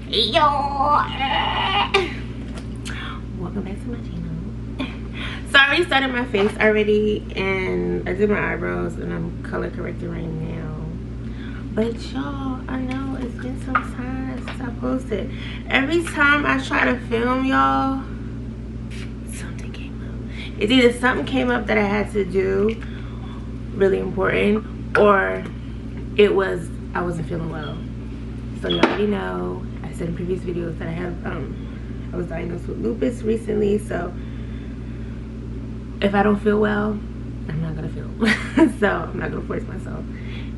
Yo, welcome back to my channel. So I already started my face already, and I did my eyebrows, and I'm color correcting right now. But y'all, I know it's been some time since I posted. Every time I try to film, y'all, something came up. It's either something came up that I had to do, really important, or it was I wasn't feeling well. So you already know, I said in previous videos that I was diagnosed with lupus recently. So if I don't feel well, I'm not gonna film. So I'm not gonna force myself,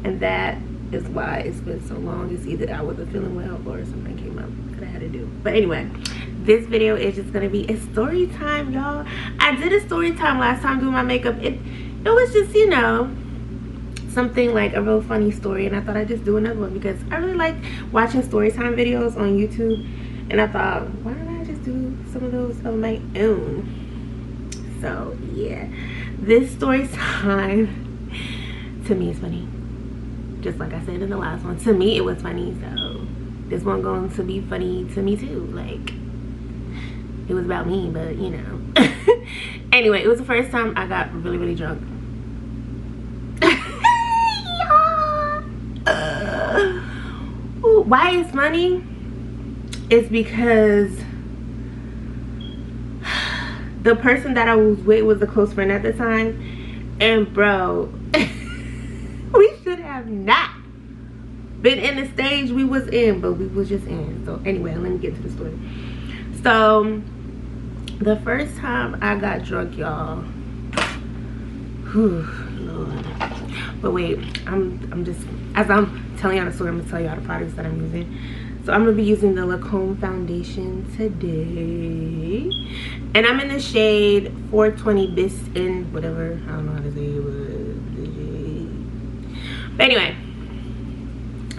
and that is why it's been so long. It's either I wasn't feeling well or something came up that I had to do. But anyway, this video is just gonna be a story time, y'all. I did a story time last time doing my makeup. It was just, you know, something like a real funny story, and I thought I'd just do another one because I really like watching story time videos on YouTube, and I thought, why don't I just do some of those of my own? So yeah, this story time to me is funny, just like I said in the last one. To me it was funny, so this one going to be funny to me too. Like, it was about me, but you know. Anyway, it was the first time I got really drunk. Why it's funny is because the person that I was with was a close friend at the time, and bro, we should have not been in the stage we was in, but we was just in. So anyway, let me get to the story. So the first time I got drunk, y'all, Lord. But wait, I'm just, as I'm telling y'all the story, I'm gonna tell y'all the products that I'm using. So I'm gonna be using the Lancome foundation today, and I'm in the shade 420 bis in whatever, I don't know how to say it. But anyway,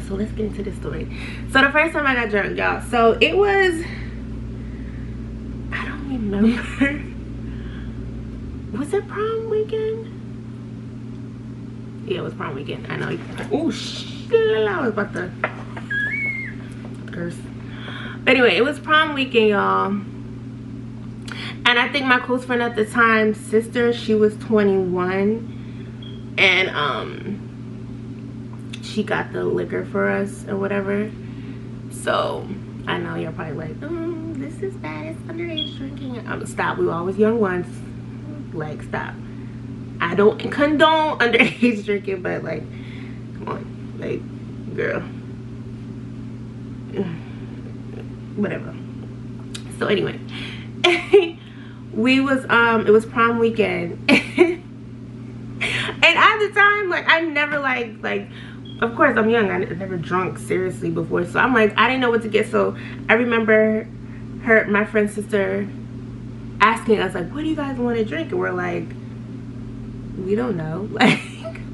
so let's get into this story. So the first time I got drunk, y'all, so it was, I don't remember. Was it prom weekend? Yeah, it was prom weekend. I know. Oh shit, I was about to curse. But anyway, it was prom weekend, y'all. And I think my close friend at the time, sister, she was 21, and she got the liquor for us or whatever. So I know you're probably like, oh, this is bad, it's underage drinking. Stop, we were always young ones. Like, stop. I don't condone underage drinking, but like, come on, like, girl, whatever. So anyway, we was it was prom weekend, and at the time, like, I never like, of course I'm young, I never drunk seriously before, so I'm like, I didn't know what to get. So I remember my friend's sister asking us, like, what do you guys want to drink? And we're like, we don't know. Like,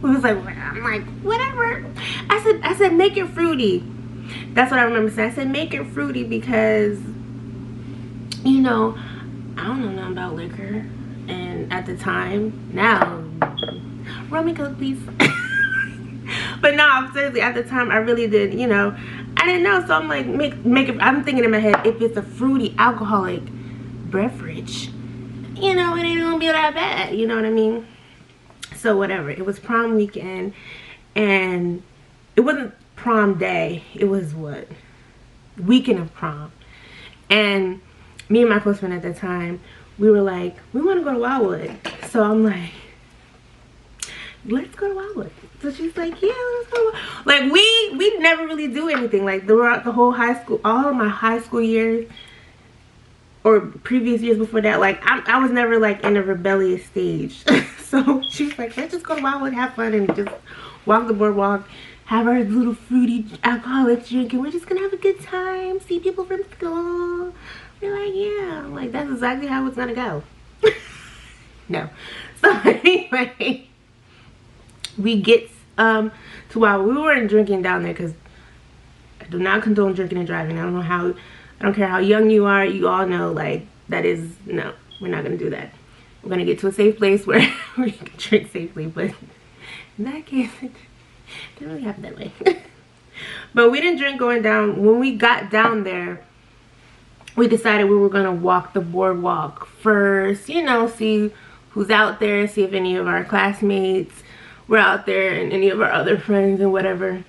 we was like, I'm like, whatever. I said make it fruity. That's what I remember saying. I said make it fruity because, you know, I don't know nothing about liquor, and at the time, now, rum and coke please. But no, seriously, at the time I really did, you know, I didn't know. So I'm like, make it. I'm thinking in my head, if it's a fruity alcoholic beverage, you know, it ain't gonna be that bad, you know what I mean? So whatever, it was prom weekend, and it wasn't prom day, it was what, weekend of prom. And me and my close friend at the time, we were like, we want to go to Wildwood. So I'm like, let's go to Wildwood. So she's like, yeah, let's go. Like, we never really do anything like throughout the whole high school, all of my high school years or previous years before that. Like, I was never like in a rebellious stage. So she was like, let's just go to Wildwood, have fun, and just walk the boardwalk, have our little fruity alcoholic drink, and we're just gonna have a good time, see people from school. We're like, yeah. I'm like, that's exactly how it's gonna go. No. So anyway, we get to Wildwood. We weren't drinking down there because I do not condone drinking and driving. I don't care how young you are, you all know, like, that is, no, we're not gonna do that. We're gonna get to a safe place where we can drink safely. But in that case, it didn't really happen that way. But we didn't drink going down. When we got down there, we decided we were gonna walk the boardwalk first, you know, see who's out there, see if any of our classmates were out there and any of our other friends and whatever.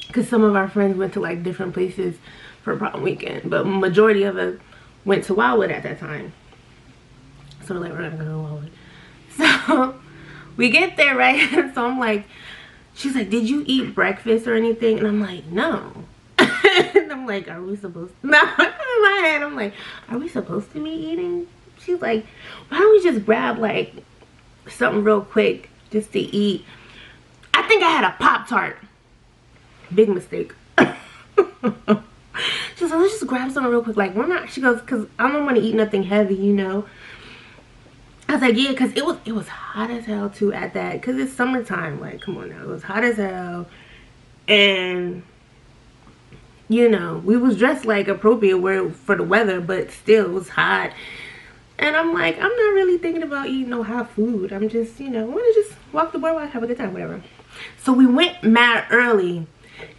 Because some of our friends went to like different places for prom weekend, but majority of us went to Wildwood at that time. So we're like, we're gonna go to Wildwood. So we get there, right? So I'm like, she's like, did you eat breakfast or anything? And I'm like, no. And I'm like, are we supposed to? No, in my head, I'm like, are we supposed to be eating? She's like, why don't we just grab like something real quick just to eat? I think I had a Pop-Tart. Big mistake. She's like, let's just grab something real quick. Like, we're not, she goes, because I don't want to eat nothing heavy, you know. I was like, yeah, because it was hot as hell too at that, because it's summertime. Like, come on now, it was hot as hell. And you know, we was dressed like appropriate for the weather, but still it was hot. And I'm like, I'm not really thinking about eating no hot food. I'm just, you know, I want to just walk the boardwalk, have a good time, whatever. So we went mad early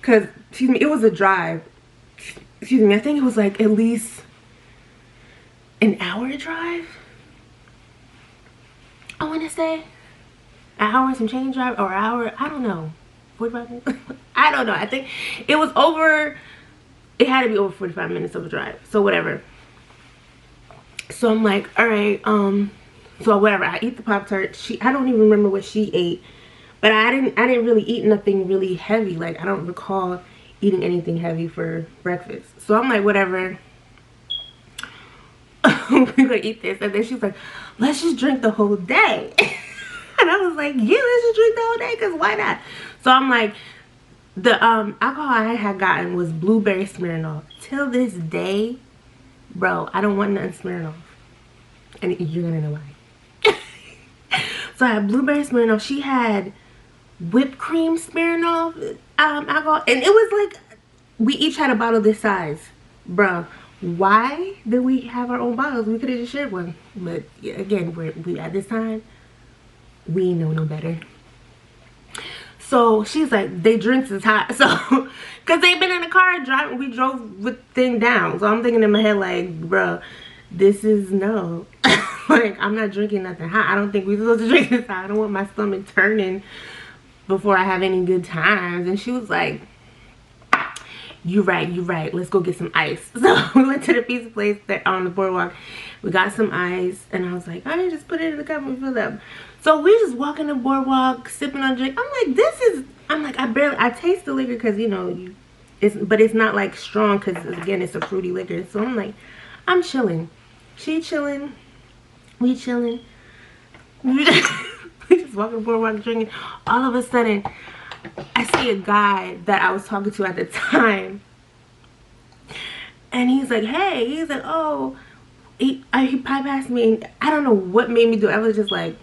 because, excuse me, it was a drive. Excuse me, I think it was like at least an hour drive. I want to say an hour some change drive, or an hour, I don't know, 45 minutes. I don't know. I think it was over. It had to be over 45 minutes of a drive. So whatever. So I'm like, all right, so whatever. I eat the Pop-Tart. I don't even remember what she ate, but I didn't really eat nothing really heavy. Like, I don't recall eating anything heavy for breakfast. So I'm like, whatever. We're gonna eat this. And then she's like, let's just drink the whole day. And I was like, yeah, let's just drink the whole day, because why not? So I'm like, the alcohol I had gotten was blueberry Smirnoff. Till this day, bro, I don't want nothing Smirnoff. And you're gonna know why. So I had blueberry Smirnoff. She had whipped cream Smirnoff alcohol. And it was like, we each had a bottle this size. Bro, why did we have our own bottles? We could have just shared one. But yeah, again, we at this time, we know no better. So she's like, they drinks is hot. So, because they've been in the car driving, we drove the thing down. So I'm thinking in my head like, bro, this is no. Like, I'm not drinking nothing hot. I don't think we're supposed to drink this hot. I don't want my stomach turning before I have any good times. And she was like, you're right. Let's go get some ice. So we went to the pizza place that on the boardwalk. We got some ice. And I was like, all right, just put it in the cup and fill it up. So we just walking the boardwalk, sipping on drink. I'm like, I taste the liquor because, you know, but it's not like strong because, again, it's a fruity liquor. So I'm like, I'm chilling. She chilling. We chilling. We just walking the boardwalk, drinking. All of a sudden, I see a guy that I was talking to at the time. And he's like, hey. He's like, oh. He bypassed me. And I don't know what made me do it. I was just like,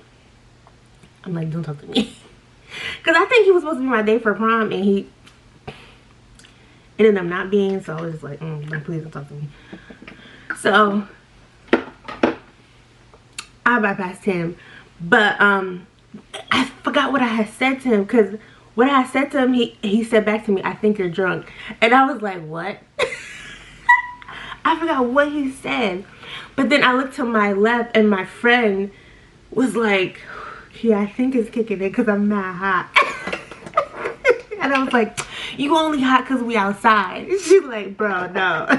I'm like, don't talk to me. Because I think he was supposed to be my date for prom, and he ended up not being. So I was just like, please don't talk to me. So I bypassed him. But I forgot what I had said to him. Because what I said to him, he said back to me, I think you're drunk. And I was like, what? I forgot what he said. But then I looked to my left, and my friend was like, yeah, I think it's kicking in because I'm not hot. And I was like, you only hot because we outside. She's like, bro, no. I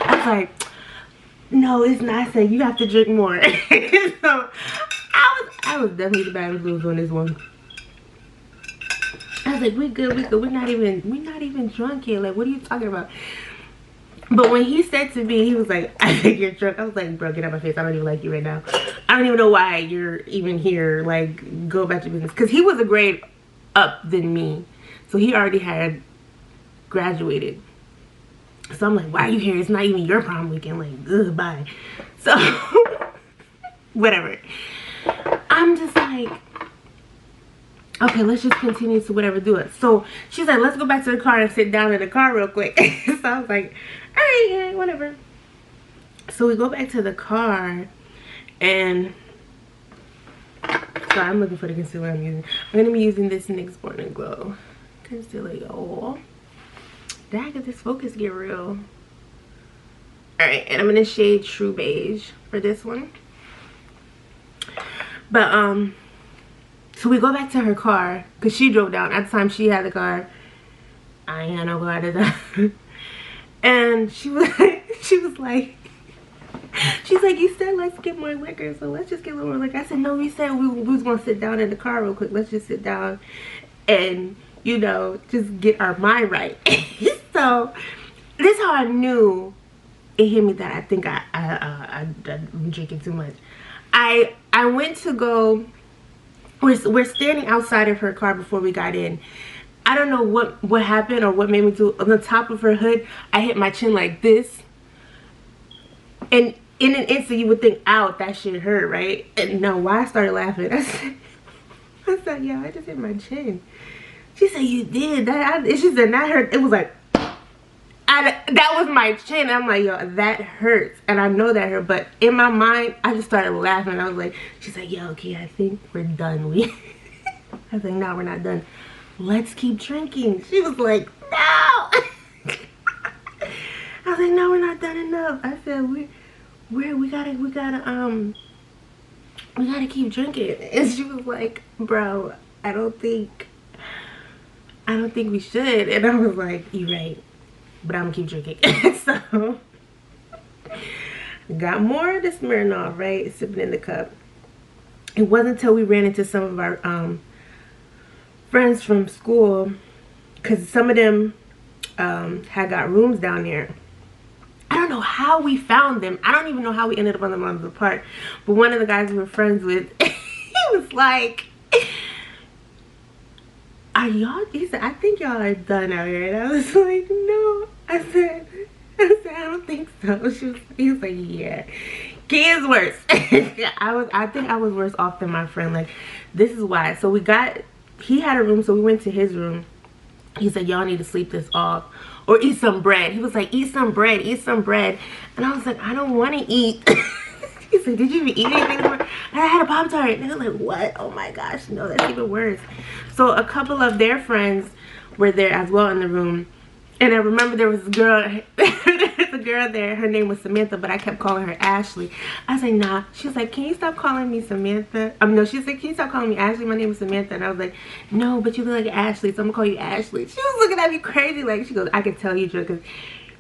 was like, no, it's not. I said, you have to drink more. So I was definitely the bad influence on this one. I was like, we good. We're not even drunk here. Like, what are you talking about? But when he said to me, he was like, I think you're drunk. I was like, bro, get out of my face. I don't even like you right now. I don't even know why you're even here. Like, go back to business. Because he was a grade up than me. So he already had graduated. So I'm like, why are you here? It's not even your prom weekend. Like, ugh, bye. So, whatever. I'm just like, okay, let's just continue to whatever, do it. So she's like, let's go back to the car and sit down in the car real quick. So I was like, all right, yeah, whatever. So we go back to the car, and so I'm looking for the concealer I'm using. I'm gonna be using this NYX Born and Glow concealer, y'all. Dang, did this focus get real? Alright, and I'm in the shade True Beige for this one. But so we go back to her car because she drove down. At the time she had the car, I ain't had no car to that. And she was like, she's like, you said let's get more liquor, so let's just get a little more liquor. I said, no, we said we was gonna sit down in the car real quick. Let's just sit down and, you know, just get our mind right. So this is how I knew it hit me that I think I'm drinking too much. I went to go, we're standing outside of her car before we got in. I don't know what happened or what made me do. On the top of her hood, I hit my chin like this. And in an instant, you would think, ow, that shit hurt, right? And no, why I started laughing. I said, yeah, I just hit my chin. She said, you did? She said, that hurt. It was like, that was my chin. I'm like, yo, that hurts. And I know that hurt. But in my mind, I just started laughing. I was like, she's like, yeah, okay, I think we're done. I was like, no, we're not done. Let's keep drinking. She was like, no. I was like, no, we're not done enough. I said, we gotta keep drinking. And she was like, bro, I don't think we should. And I was like, you're right, but I'm gonna keep drinking. So got more of the Smirnoff, right, sipping in the cup. It wasn't until we ran into some of our friends from school, because some of them had got rooms down there. I don't know how we found them. I don't even know how we ended up on the Monmouth Park. But one of the guys we were friends with, he was like, are y'all, he said, I think y'all are done out here. And I was like, no. I said, I don't think so. He was like, yeah. Kids worse. I think I was worse off than my friend. Like, this is why. So he had a room, so we went to his room. He said, y'all need to sleep this off or eat some bread. He was like, eat some bread, eat some bread. And I was like, I don't want to eat. He said, did you even eat anything? And I had a Pop-Tart. And I was like, what? Oh my gosh, no, that's even worse. So a couple of their friends were there as well in the room. And I remember there was a girl, there, her name was Samantha, but I kept calling her Ashley. I was like, nah. She was like, can you stop calling me Samantha? No, she was like, can you stop calling me Ashley? My name is Samantha. And I was like, no, but you look like Ashley, so I'm gonna call you Ashley. She was looking at me crazy, like, she goes, I can tell you, because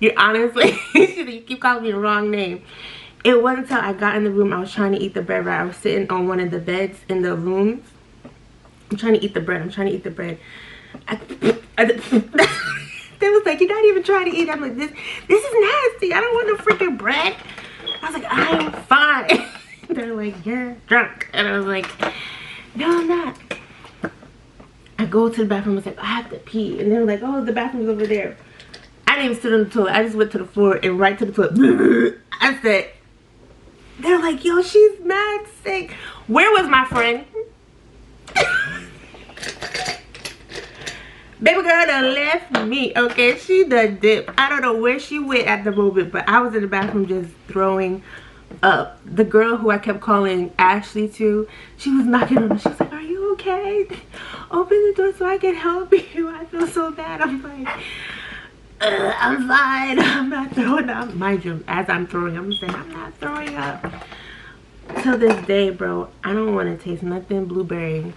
you're honestly, you keep calling me the wrong name. It wasn't until I got in the room, I was trying to eat the bread, right? I was sitting on one of the beds in the rooms. I'm trying to eat the bread. They was like, you're not even trying to eat. I'm like, this is nasty. I don't want no freaking bread. I was like, I'm fine. They're like, you're drunk. And I was like, no, I'm not. I go to the bathroom. I was like, I have to pee. And they were like, oh, the bathroom's over there. I didn't even sit on the toilet. I just went to the floor and right to the toilet. I said, they're like, yo, she's mad sick. Where was my friend? Baby girl done left me, okay? She done dipped. I don't know where she went at the moment, but I was in the bathroom just throwing up. The girl who I kept calling Ashley to, she was knocking on me. She was like, are you okay? Open the door so I can help you. I feel so bad. I'm like, I'm fine. I'm not throwing up. Mind you, as I'm throwing up, I'm saying, I'm not throwing up. Till this day, bro, I don't want to taste nothing blueberry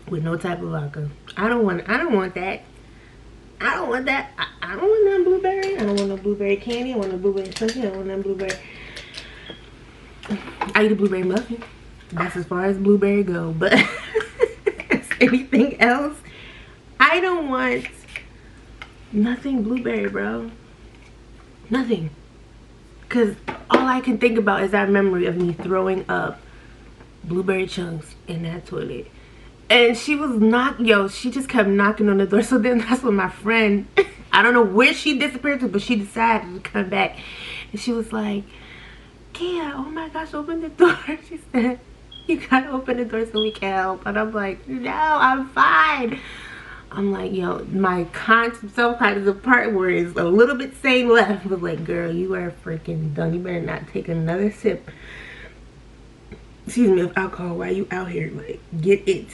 with no type of vodka. I don't want that. I don't want that. I don't want no blueberry. I don't want no blueberry candy. I want no blueberry cookie. I don't want no blueberry. I eat a blueberry muffin. That's as far as blueberry go. But anything else, I don't want nothing blueberry, bro. Nothing. Because all I can think about is that memory of me throwing up blueberry chunks in that toilet. And she was she just kept knocking on the door. So then that's when my friend, I don't know where she disappeared to, but she decided to come back. And she was like, Kia, oh my gosh, open the door. She said, you gotta open the door so we can help. And I'm like, no, I'm fine. I'm like, yo, my self-conscious part where it's a little bit sane left was like, girl, you are freaking done. You better not take another sip, excuse me, of alcohol while you out here. Like, get it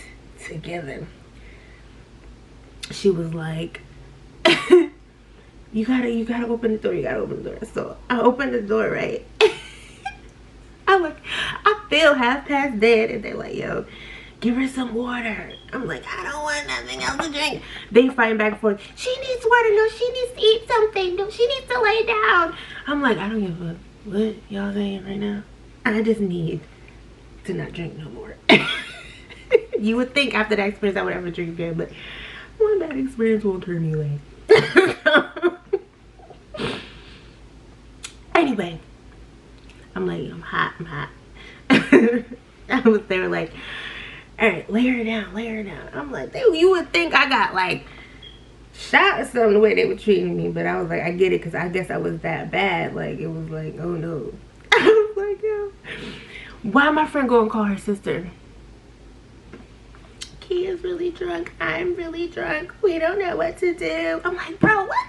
together. she was like, you gotta open the door, you gotta open the door. So I opened the door, right? I'm like, I feel half past dead, and they're like, yo, give her some water. I'm like, I don't want nothing else to drink. They fighting back and forth. She needs water. No, she needs to eat something. No, she needs to lay down. I'm like, I don't give a fuck what y'all saying right now. I just need to not drink no more. You would think after that experience I would ever drink again, but one bad experience won't turn me away. Anyway, I'm like, I'm hot. I was there like, all right, lay her down. I'm like, you would think I got like shot or something the way they were treating me, but I was like, I get it, because I guess I was that bad. Like, it was like, oh no. I was like, yo, why my friend go and call her sister? Key is really drunk, I'm really drunk, we don't know what to do. I'm like, bro, what?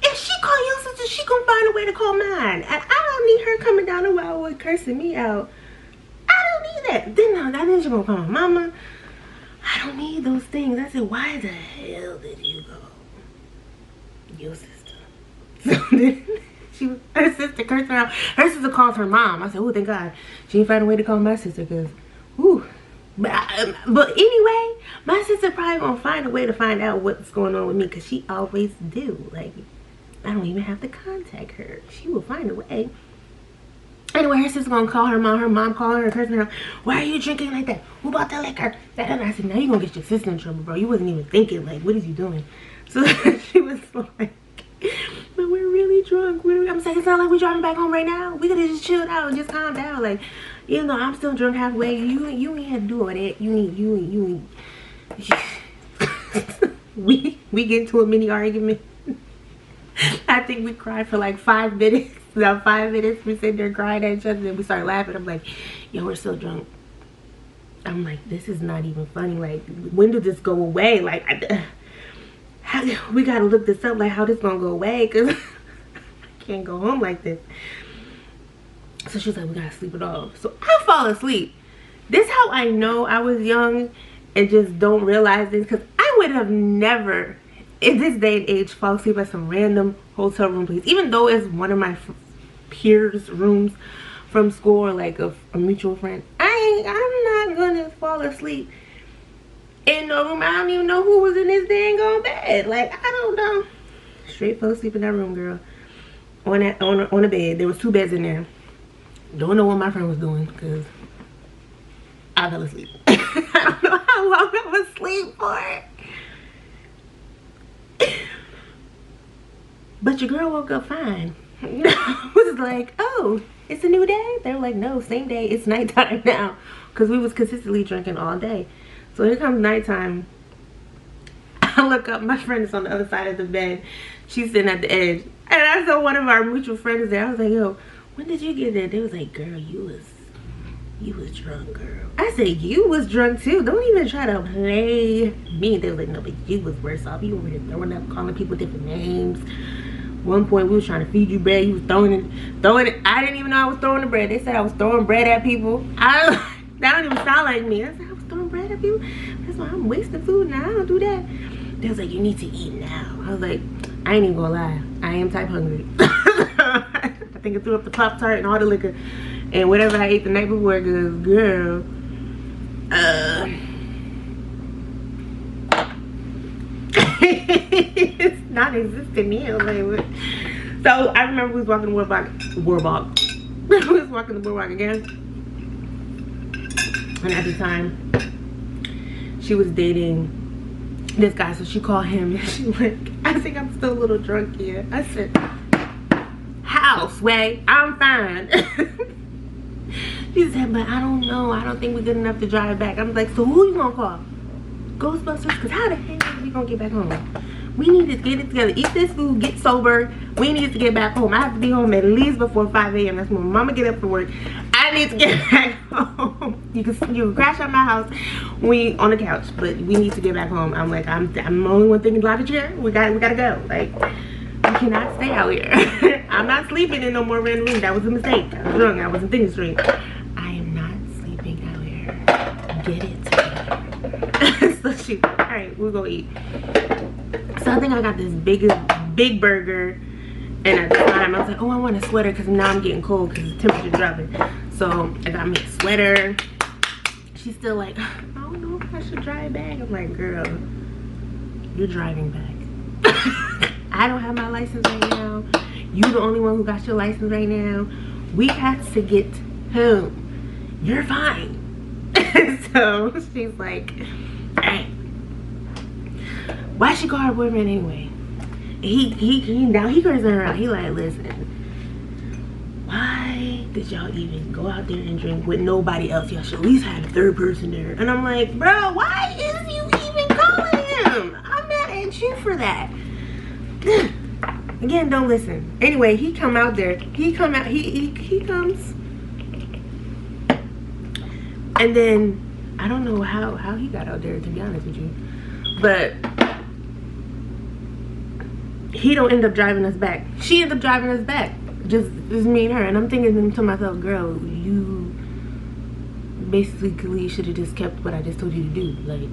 If she call your sister, she gonna find a way to call mine, and I don't need her coming down the road cursing me out. I don't need that. Then she gonna call my mama. I don't need those things. I said, why the hell did you go? Your sister. So then her sister cursed her out. Her sister called her mom. I said, oh, thank God she didn't find a way to call my sister, because whew. But anyway, my sister probably gonna find a way to find out what's going on with me, because she always do. Like, I don't even have to contact her. She will find a way. Anyway, her sister gonna call her mom calling her, cursing her. Why are you drinking like that? Who bought the liquor? And I said, now you gonna get your sister in trouble, bro. You wasn't even thinking, like, what is you doing? So she was like, but we're really drunk. I'm saying, it's not like we're driving back home right now. We could've just chilled out and just calmed down. Like, you know, I'm still drunk halfway. You ain't had to do all that. You we get into a mini argument. I think we cried for like 5 minutes. About 5 minutes, we sit there crying at each other, and we start laughing. I'm like, yo, we're still drunk. I'm like, this is not even funny. Like, when did this go away? Like, we gotta look this up. Like, how this gonna go away? Because I can't go home like this. So she's like, we gotta sleep it off. So I fall asleep. This how I know I was young and just don't realize this, because I would have never, in this day and age, fall asleep at some random hotel room place, even though it's one of my peers' rooms from school, or like a mutual friend. I'm not gonna fall asleep in no room. I don't even know who was in this dang on bed. Like, I don't know. Straight fell asleep in that room, girl. On a bed. There was 2 beds in there. Don't know what my friend was doing, because I fell asleep. I don't know how long I was asleep for. But your girl woke up fine. I was like, oh, it's a new day? They were like, no, same day, it's nighttime now. Because we was consistently drinking all day. So here comes nighttime. I look up, my friend is on the other side of the bed. She's sitting at the edge. And I saw one of our mutual friends there. I was like, yo, when did you get there? They was like, girl, you was drunk, girl. I said, you was drunk too. Don't even try to play me. They was like, no, but you was worse off. You over here throwing up, calling people different names. One point we was trying to feed you bread. You was throwing it. I didn't even know I was throwing the bread. They said I was throwing bread at people. That don't even sound like me. I said I was throwing bread at people. That's why I'm wasting food now. I don't do that. They was like, you need to eat now. I was like, I ain't even gonna lie. I am type hungry. I think I threw up the Pop-Tart and all the liquor and whatever I ate the night before, because girl, it's non-existent meal. Like, so I remember we was walking the boardwalk. We was walking the boardwalk again, and at the time she was dating this guy, so she called him and she like, I think I'm still a little drunk here. I said, how, Sway? I'm fine. She said, but I don't know, I don't think we're good enough to drive back. I'm like, so who you gonna call? Ghostbusters? Because how the hell are we gonna get back home? We need to get it together, eat this food, get sober. We need to get back home. I have to be home at least before 5 a.m. That's when mama get up for work. I need to get back home. You can crash at my house on the couch, but we need to get back home. I'm like, I'm the only one thinking drive a chair. We gotta go. Like, we cannot stay out here. I'm not sleeping in no more random room. That was a mistake. I was drunk. I wasn't thinking straight. I am not sleeping out here. Get it together. So She's like, all right, we'll go eat. So I think I got this big burger. And at the time, I was like, oh, I want a sweater because now I'm getting cold because the temperature's dropping. So I got me a sweater. She's still like, I don't know if I should drive back. I'm like, girl, you're driving back. I don't have my license right now. You the only one who got your license right now. We have to get home. You're fine. So she's like, all right. Why she call her boyfriend anyway? Now he turns around. He like, listen, why did y'all even go out there and drink with nobody else? Y'all should at least have a third person there. And I'm like, bro, why is you even calling him? I'm mad at you for that. Again, don't listen. Anyway, he come out there. He comes. And then I don't know how he got out there, to be honest with you. But he don't end up driving us back. She ends up driving us back. Just me and her. And I'm thinking to myself, girl, you basically should have just kept what I just told you to do. Like,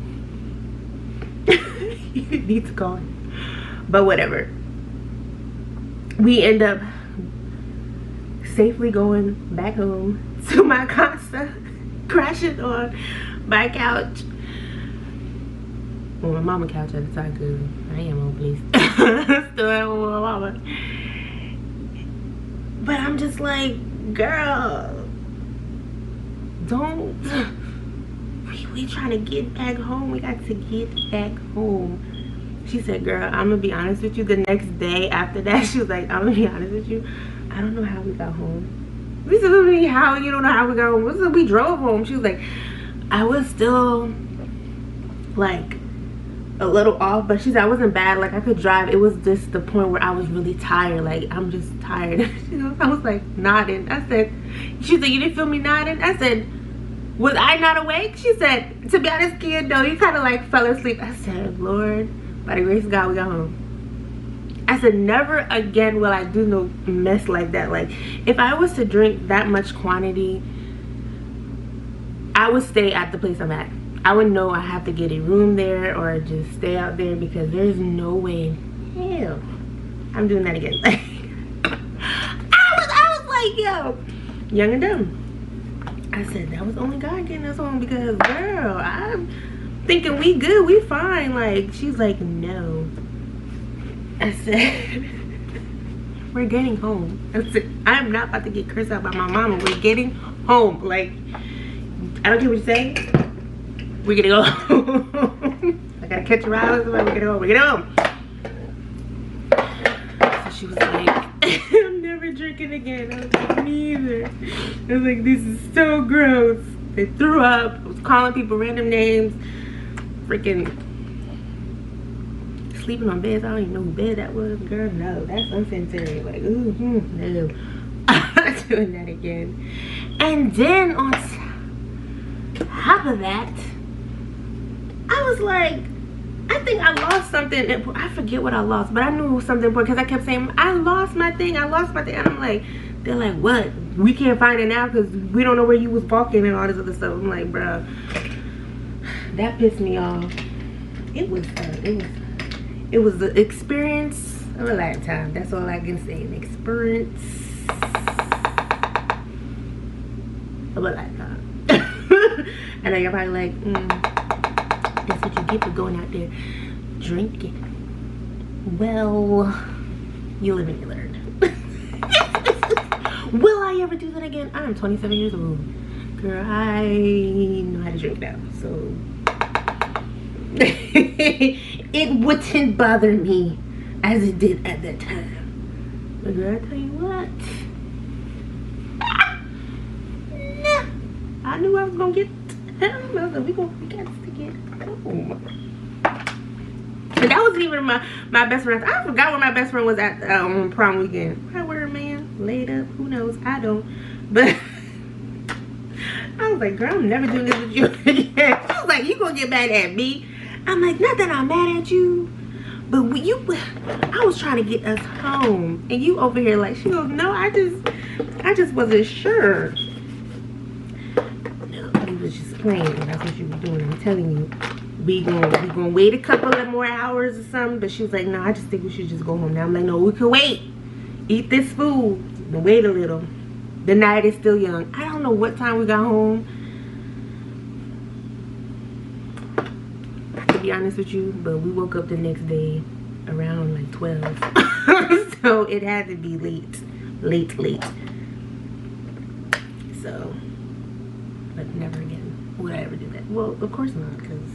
you need to call him. But whatever. We end up safely going back home to my casa, crashing on my couch. Well, my mama couch at the time, because I am home, please. Still at home with my mama. But I'm just like, girl, don't. We trying to get back home. We got to get back home. She said, girl, I'm going to be honest with you. The next day after that, she was like, I'm going to be honest with you. I don't know how we got home. We said, how you don't know how we got home? We said, we drove home. She was like, I was still, like, a little off, but she said I wasn't bad. Like, I could drive. It was just the point where I was really tired. Like, I'm just tired. I was like nodding. I said, she said, you didn't feel me nodding? I said, was I not awake? She said, to be honest, kid, no, you kind of like fell asleep. I said, Lord, by the grace of God, we got home. I said, never again will I do no mess like that. Like, if I was to drink that much quantity, I would stay at the place I'm at. I would know I have to get a room there or just stay out there, because there's no way in hell I'm doing that again. Like, I was like, yo, young and dumb. I said, that was only God getting us home, because girl, I'm thinking we good, we fine. Like, she's like, no. I said, we're getting home. I said, I'm not about to get cursed out by my mama. We're getting home. Like, I don't care what you say. We're gonna go home. I gotta catch a ride with somebody. We're gonna go. We're gonna go. So she was like, I'm never drinking again. I was like, me either. I was like, this is so gross. They threw up. I was calling people random names. Freaking sleeping on beds. I don't even know who bed that was. Girl, no. That's unsanitary. Like, ooh, no. I'm not doing that again. And then on top of that, I was like, I think I lost something. I forget what I lost, but I knew it was something important, because I kept saying, I lost my thing. And I'm like, they're like, what? We can't find it now because we don't know where you was walking and all this other stuff. I'm like, bro, that pissed me off. It was the experience of a lifetime. That's all I can say. An experience of a lifetime. I know you're probably like, that's what you get for going out there drinking. Well, you live and you learn. Will I ever do that again? I'm 27 years old. Girl, I know how to drink now, so it wouldn't bother me as it did at that time. But girl, I tell you what, nah, I knew I was gonna get home. I was like, we got to get home. And that wasn't even my best friend. I forgot where my best friend was at prom weekend. Probably with her man, laid up, who knows, I don't. But I was like, girl, I'm never doing this with you again. She was like, you gonna get mad at me? I'm like, not that I'm mad at you, but I was trying to get us home, and you over here like, she goes, no, I just wasn't sure. No, you was just playing. That's what you were doing. I'm telling you, we gonna wait a couple of more hours or something. But she was like, no, I just think we should just go home now. I'm like, no, we can wait. Eat this food and wait a little. The night is still young. I don't know what time we got home, to be honest with you, but we woke up the next day around like 12. So it had to be late. So, but never again would I ever do that. Well, of course not, because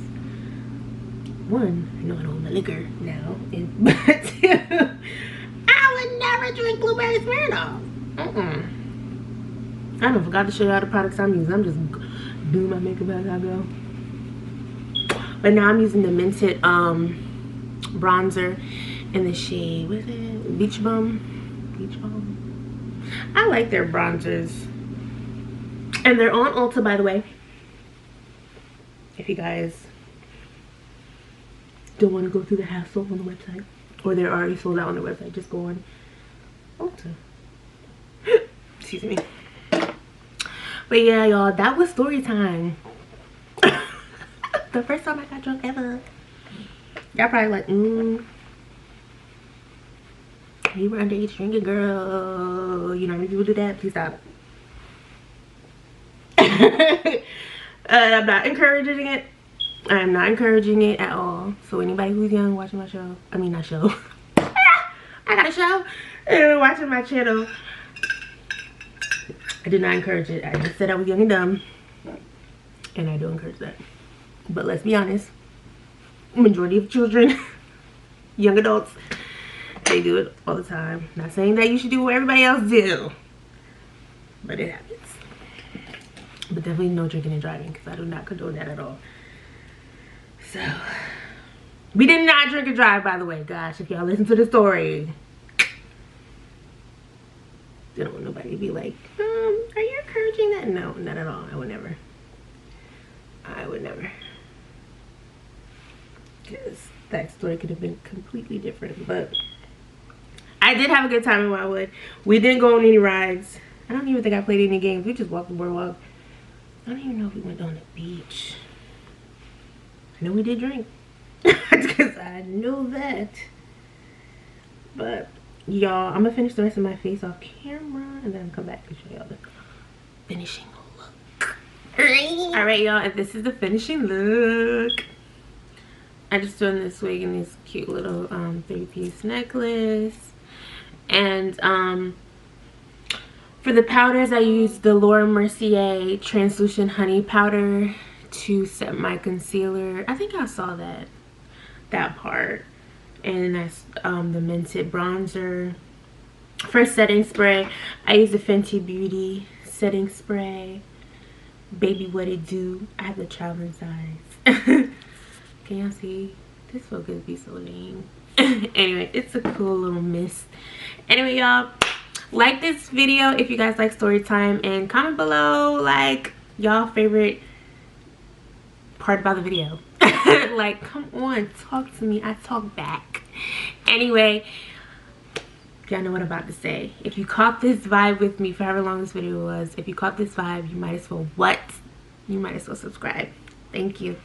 one, I know I don't own the liquor now, and but two, I would never drink blueberry Smirnoff. I don't forgot to show you all the products I'm using. I'm just doing my makeup as I go. But now I'm using the Mented bronzer in the shade, what is it? Beach Bum. I like their bronzers. And they're on Ulta, by the way. If you guys don't want to go through the hassle on the website, or they're already sold out on the website, just go on Ulta. Excuse me. But yeah, y'all, that was story time. The first time I got drunk ever. Y'all probably like, you were underage drinking, girl. You know how many people do that? Please stop. I'm not encouraging it. I'm not encouraging it at all. So anybody who's young watching my show, I mean not show. I got a show. Anyway, watching my channel, I did not encourage it. I just said I was young and dumb, and I do encourage that. But let's be honest, majority of children, young adults, they do it all the time. Not saying that you should do what everybody else do, but it happens. But definitely no drinking and driving, because I do not condone that at all. So, we did not drink and drive, by the way. Gosh, if y'all listen to the story, I don't want nobody to be like, are you encouraging that? No, not at all. I would never. Because that story could have been completely different. But I did have a good time in Wildwood. We didn't go on any rides. I don't even think I played any games. We just walked the boardwalk. I don't even know if we went on the beach. I know we did drink. Because I know that. But y'all, I'm gonna finish the rest of my face off camera and then come back and show y'all the finishing look. Alright y'all, and this is the finishing look. I just done this wig and this cute little 3-piece necklace. And for the powders, I used the Mercier translucent honey powder to set my concealer. I think I saw that part. And that's the Mented bronzer. For setting spray, I used the Fenty Beauty setting spray. Baby, what it do? I have the traveling size. Can y'all see? This focus be so lame. Anyway, it's a cool little mist. Anyway, y'all, like this video if you guys like story time, and comment below like y'all favorite part about the video. Like, come on, talk to me. I talk back. Anyway, y'all know what I'm about to say. If you caught this vibe with me for however long this video was, if you caught this vibe, you might as well what? You might as well subscribe. Thank you.